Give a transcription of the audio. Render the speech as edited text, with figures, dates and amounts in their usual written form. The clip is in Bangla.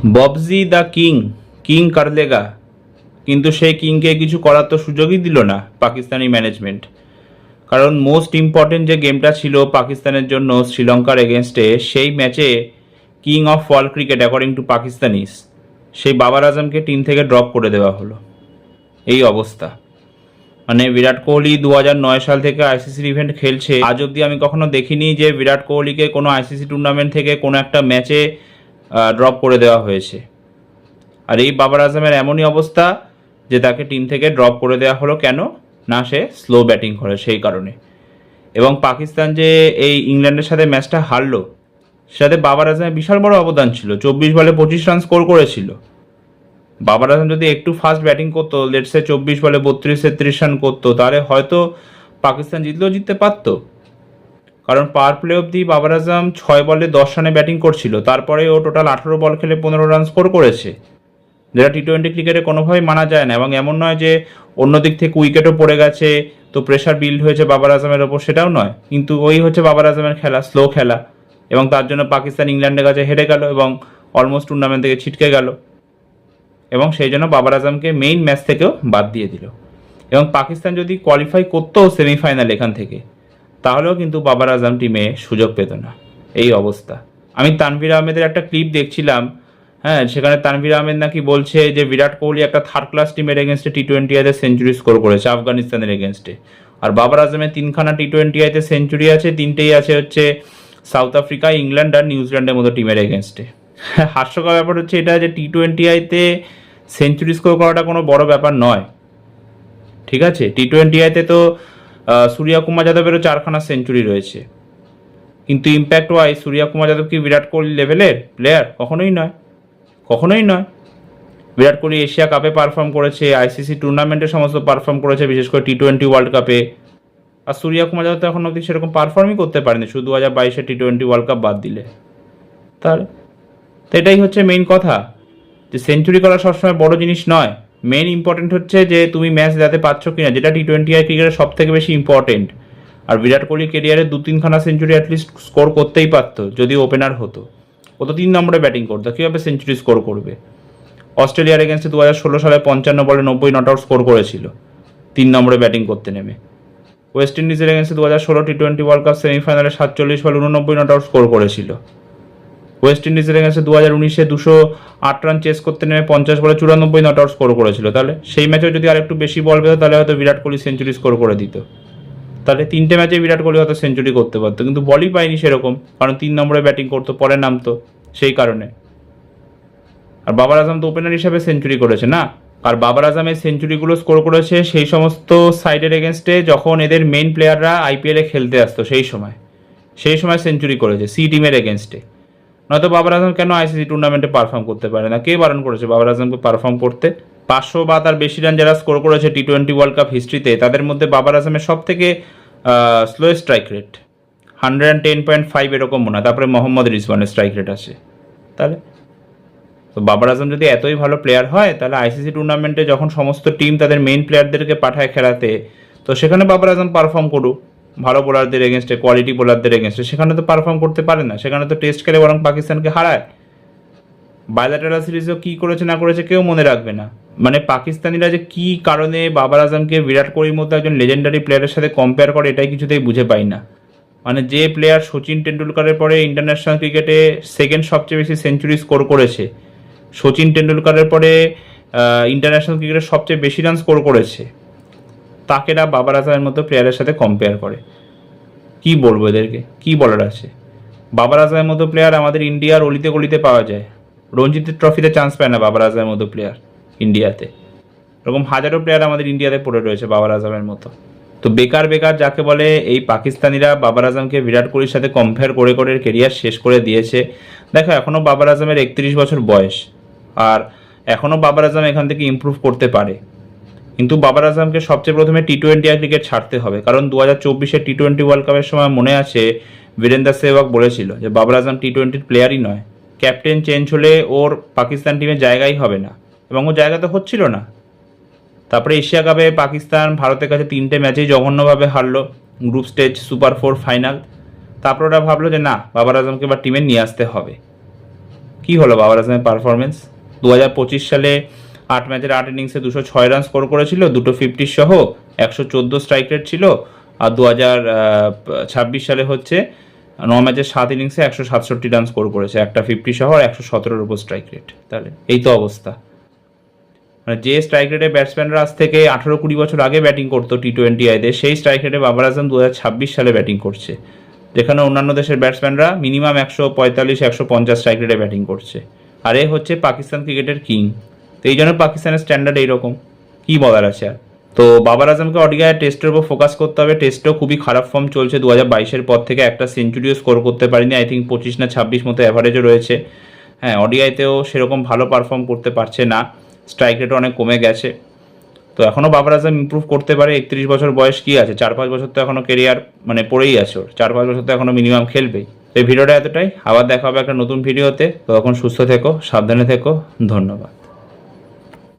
ববজি দ্য কিং, কিং কর লেগা, কিন্তু সেই কিংকে কিছু করার তো সুযোগই দিল না পাকিস্তানি ম্যানেজমেন্ট। কারণ মোস্ট ইম্পর্টেন্ট যে গেমটা ছিল পাকিস্তানের জন্য শ্রীলঙ্কার এগেনস্টে, সেই ম্যাচে king of world cricket according to Pakistanis সেই বাবার আজমকে টিম থেকে ড্রপ করে দেওয়া হলো। এই অবস্থা। মানে বিরাট কোহলি 2009 সাল থেকে আইসিসির ইভেন্ট খেলছে, আজ অবধি আমি কখনো দেখিনি যে বিরাট কোহলিকে কোনো আইসিসি টুর্নামেন্ট থেকে কোনো একটা ম্যাচে ড্রপ করে দেওয়া হয়েছে। আর এই বাবার আজমের এমনই অবস্থা যে তাকে টিম থেকে ড্রপ করে দেওয়া হলো। কেন না, সে স্লো ব্যাটিং করে সেই কারণে। এবং পাকিস্তান যে এই ইংল্যান্ডের সাথে ম্যাচটা হারলো, সেটাতে বাবার আজমের বিশাল বড় অবদান ছিল। 24 বলে 25 রান স্কোর করেছিল। বাবার আজম যদি একটু ফাস্ট ব্যাটিং করতো, লেটসে 24 বলে 32-33 রান করতো, তাহলে হয়তো পাকিস্তান জিততে পারতো। কারণ পাওয়ার প্লে অবধি বাবার আজম 6 বলে 10 রানে ব্যাটিং করছিল, তারপরে ও টোটাল 18 বল খেলে 15 রান স্কোর করেছে, যেটা টি-20 ক্রিকেটে কোনোভাবেই মানা যায় না। এবং এমন নয় যে অন্য দিক থেকে উইকেটও পড়ে গেছে তো প্রেশার বিল্ড হয়েছে বাবার আজমের ওপর, সেটাও নয়। কিন্তু ওই হচ্ছে বাবার আজমের খেলা, স্লো খেলা, এবং তার জন্য পাকিস্তান ইংল্যান্ডের কাছে হেরে গেল এবং অলমোস্ট টুর্নামেন্ট থেকে ছিটকে গেল। এবং সেই জন্য বাবার আজমকে মেইন ম্যাচ থেকেও বাদ দিয়ে দিল। এবং পাকিস্তান যদি কোয়ালিফাই করতো সেমিফাইনাল এখান থেকে, তাহলেও কিন্তু বাবার আজম টিমে সুযোগ পেত না। এই অবস্থা। আমি তানভীর আহমেদের একটা ক্লিপ দেখছিলাম, হ্যাঁ, সেখানে তানভীর আহমেদ নাকি বলছে যে বিরাট কোহলি একটা থার্ড ক্লাস টিমের এগেনস্টে টি-20 আইতে সেঞ্চুরি স্কোর করেছে আফগানিস্তানের এগেনস্টে। আর বাবার আজমের 3খানা টি-20 আইতে সেঞ্চুরি আছে, 3টেই আছে হচ্ছে সাউথ আফ্রিকা, ইংল্যান্ড আর নিউজিল্যান্ডের মতো টিমের এগেনস্টে। হাস্যকর ব্যাপার হচ্ছে এটা যে টি-20 আইতে সেঞ্চুরি স্কোর করাটা কোনো বড় ব্যাপার নয়, ঠিক আছে। টি-20 আইতে তো সূর্য কুমার যাদবেরও 4খানা সেঞ্চুরি রয়েছে, কিন্তু ইম্প্যাক্ট ওয়াইজ সূর্য কুমার যাদব কি বিরাট কোহলি লেভেলের প্লেয়ার? কখনোই নয়, কখনোই নয়। বিরাট কোহলি এশিয়া কাপে পারফর্ম করেছে, আইসিসি টুর্নামেন্টে সমস্ত পারফর্ম করেছে, বিশেষ করে টি-20 ওয়ার্ল্ড কাপে। আর সূর্য কুমার যাদব তো এখন অবধি সেরকম পারফর্মই করতে পারেনি, শুধু 2022 টি-20 ওয়ার্ল্ড কাপ বাদ দিলে। তাহলে তো এটাই হচ্ছে মেইন কথা, যে সেঞ্চুরি করা সবসময় বড় জিনিস নয়। মেইন ইম্পর্টেন্ট হচ্ছে যে তুমি ম্যাচ জিতাতে পারছো কিনা, যেটা টি-20 আই ক্রিকেটের সব থেকে বেশি ইম্পর্টেন্ট। আর বিরাট কোহলি কেরিয়ারে 2-3খানা সেঞ্চুরি অ্যাটলিস্ট স্কোর করতেই পারতো যদি ওপেনার হতো। ও তো 3 নম্বরে ব্যাটিং করতো, কীভাবে সেঞ্চুরি স্কোর করবে? অস্ট্রেলিয়ার এগেনস্টে 2016 সালে 55 বলে 90 নট আউট স্কোর করেছিল 3 নম্বরে ব্যাটিং করতে নেমে। ওয়েস্ট ইন্ডিজের এগেনস্টে 2016 টি-20 ওয়ার্ল্ড কাপ সেমিফাইনালে 47 বলে 89 নট আউট স্কোর করেছিল। ওয়েস্ট ইন্ডিজের এগেনস্টে 2019-এ 208 রান চেস করতে নেমে 50 বলে 94 নট আউট স্কোর করেছিল। তাহলে সেই ম্যাচেও যদি আর একটু বেশি বল পেত, তাহলে হয়তো বিরাট কোহলি সেঞ্চুরি স্কোর করে দিত। তাহলে 3টে ম্যাচে বিরাট কোহলি হয়তো সেঞ্চুরি করতে পারতো, কিন্তু বলই পায়নি সেরকম, কারণ 3 নম্বরে ব্যাটিং করতো, পরে নামতো সেই কারণে। আর বাবার আজম তো ওপেনার হিসাবে সেঞ্চুরি করেছে না। আর বাবার আজমের সেঞ্চুরিগুলো স্কোর করেছে সেই সমস্ত সাইডের এগেনস্টে যখন এদের মেইন প্লেয়াররা আইপিএলে খেলতে আসতো, সেই সময় সেঞ্চুরি করেছে সি টিমের এগেনস্টে। নয়তো বাবার আজম কেন আইসিসি টুর্নামেন্টে পারফর্ম করতে পারে না? কে বারণ করেছে বাবার আজমকে পারফর্ম করতে? 500 বা তার বেশি রান যারা স্কোর করেছে টি-20 ওয়ার্ল্ড কাপ হিস্ট্রিতে, তাদের মধ্যে বাবার আজমের সব থেকে স্লো স্ট্রাইক রেট 110.5 এরকম মনে হয়। তারপরে মোহাম্মদ রিজওয়ানের স্ট্রাইক রেট আছে। তাহলে তো বাবার আজম যদি এতই ভালো প্লেয়ার হয়, তাহলে আইসিসি টুর্নামেন্টে যখন সমস্ত টিম তাদের মেইন প্লেয়ারদেরকে পাঠায় খেলাতে, তো সেখানে বাবার আজম পারফর্ম করুক ভালো বোলারদের এগেনস্টে, কোয়ালিটি বোলারদের এগেনস্টে। সেখানে তো পারফর্ম করতে পারে না, সেখানে তো টেস্ট খেলে বরং পাকিস্তানকে হারায়। বায়োলেটারাল সিরিজও কী করেছে না করেছে কেউ মনে রাখবে না। মানে পাকিস্তানিরা যে কী কারণে বাবার আজমকে বিরাট কোহলির মতো একজন লেজেন্ডারি প্লেয়ারের সাথে কম্পেয়ার করে, এটাই কিছুতেই বুঝে পাই না। মানে যে প্লেয়ার সচিন টেন্ডুলকারের পরে ইন্টারন্যাশনাল ক্রিকেটে সেকেন্ড সবচেয়ে বেশি সেঞ্চুরি স্কোর করেছে, সচিন টেন্ডুলকারের পরে ইন্টারন্যাশনাল ক্রিকেটে সবচেয়ে বেশি রান স্কোর করেছে, তাকে না বাবার আজমের মতো প্লেয়ারের সাথে কম্পেয়ার করে। কি বলবো এদেরকে, কি বলার আছে? বাবার আজমের মতো প্লেয়ার আমাদের ইন্ডিয়ার অলিতে গলিতে পাওয়া যায়। রঞ্জিতের ট্রফিতে চান্স পায় না বাবার আজমের মতো প্লেয়ার ইন্ডিয়াতে। এরকম হাজারো প্লেয়ার আমাদের ইন্ডিয়াতে পড়ে রয়েছে বাবার আজমের মতো। তো বেকার যাকে বলে, এই পাকিস্তানিরা বাবার আজমকে বিরাট কোহলির সাথে কম্পেয়ার করে কেরিয়ার শেষ করে দিয়েছে। দেখো, এখনও বাবার আজমের 31 বছর বয়স, আর এখনও বাবার আজম এখান থেকে ইমপ্রুভ করতে পারে। কিন্তু বাবার আজমকে সবচেয়ে প্রথমে টি-20 ক্রিকেট ছাড়তে হবে, কারণ 2024 টি-20 ওয়ার্ল্ড কাপের সময় মনে আছে বীরেন্দ্র সেহবাগ বলেছিল যে বাবার আজম টি-20 প্লেয়ারই নয়, ক্যাপ্টেন চেঞ্জ হলে ওর পাকিস্তান টিমে জায়গাই হবে না, এবং ও জায়গা তো হচ্ছিল না। তারপরে এশিয়া কাপে পাকিস্তান ভারতের কাছে 3টে ম্যাচেই জঘন্যভাবে হারলো, গ্রুপ স্টেজ, সুপার 4 ফাইনাল। তারপর ওরা ভাবলো যে না, বাবার আজমকে এবার টিমে নিয়ে আসতে হবে। কি হলো বাবার আজমের পারফরমেন্স? 2025 সালে 8 ম্যাচের 8 ইনিংসে 206 রান স্কোর করেছিল, 2 50 সহ, 114 স্ট্রাইক রেট ছিল। আর 2026 সালে হচ্ছে 9 ম্যাচের 7 ইনিংসে 167 রান স্কোর করেছে, একটা 50 সহ আর 117-এর উপর স্ট্রাইক রেট। তাহলে এই তো অবস্থা। মানে যে স্ট্রাইক রেটে ব্যাটসম্যানরা আজ থেকে 18-20 বছর আগে ব্যাটিং করতো টি-20 আইতে, সেই স্ট্রাইক রেটে বাবার আজম 2026 সালে ব্যাটিং করছে, যেখানে অন্যান্য দেশের ব্যাটসম্যানরা মিনিমাম 145-150 স্ট্রাইক রেটে ব্যাটিং করছে। আর এ হচ্ছে পাকিস্তান ক্রিকেটের কিং। তো এই জন্য পাকিস্তানের স্ট্যান্ডার্ড এইরকম, কী বলার আছে আর। তো বাবার আজমকে ওডিআই টেস্টের উপর ফোকাস করতে হবে। টেস্টেও খুবই খারাপ ফর্ম চলছে, 2022-এর পর থেকে একটা সেঞ্চুরিও স্কোর করতে পারিনি, আই থিঙ্ক 25 না 26 মতো অ্যাভারেজও রয়েছে। হ্যাঁ, ওডিআইতেও সেরকম ভালো পারফর্ম করতে পারছে না, স্ট্রাইক রেটও অনেক কমে গেছে। তো এখনও বাবার আজম ইম্প্রুভ করতে পারে। 31 বছর বয়স, কী আছে, 4-5 বছর তো এখনও কেরিয়ার মানে পড়েই আছে ওর, 4-5 বছর তো এখনও মিনিমাম খেলবেই। তো এই ভিডিওটা এতটাই, আবার দেখা হবে একটা নতুন ভিডিওতে। তো এখন সুস্থ থেকো, সাবধানে থেকো, ধন্যবাদ।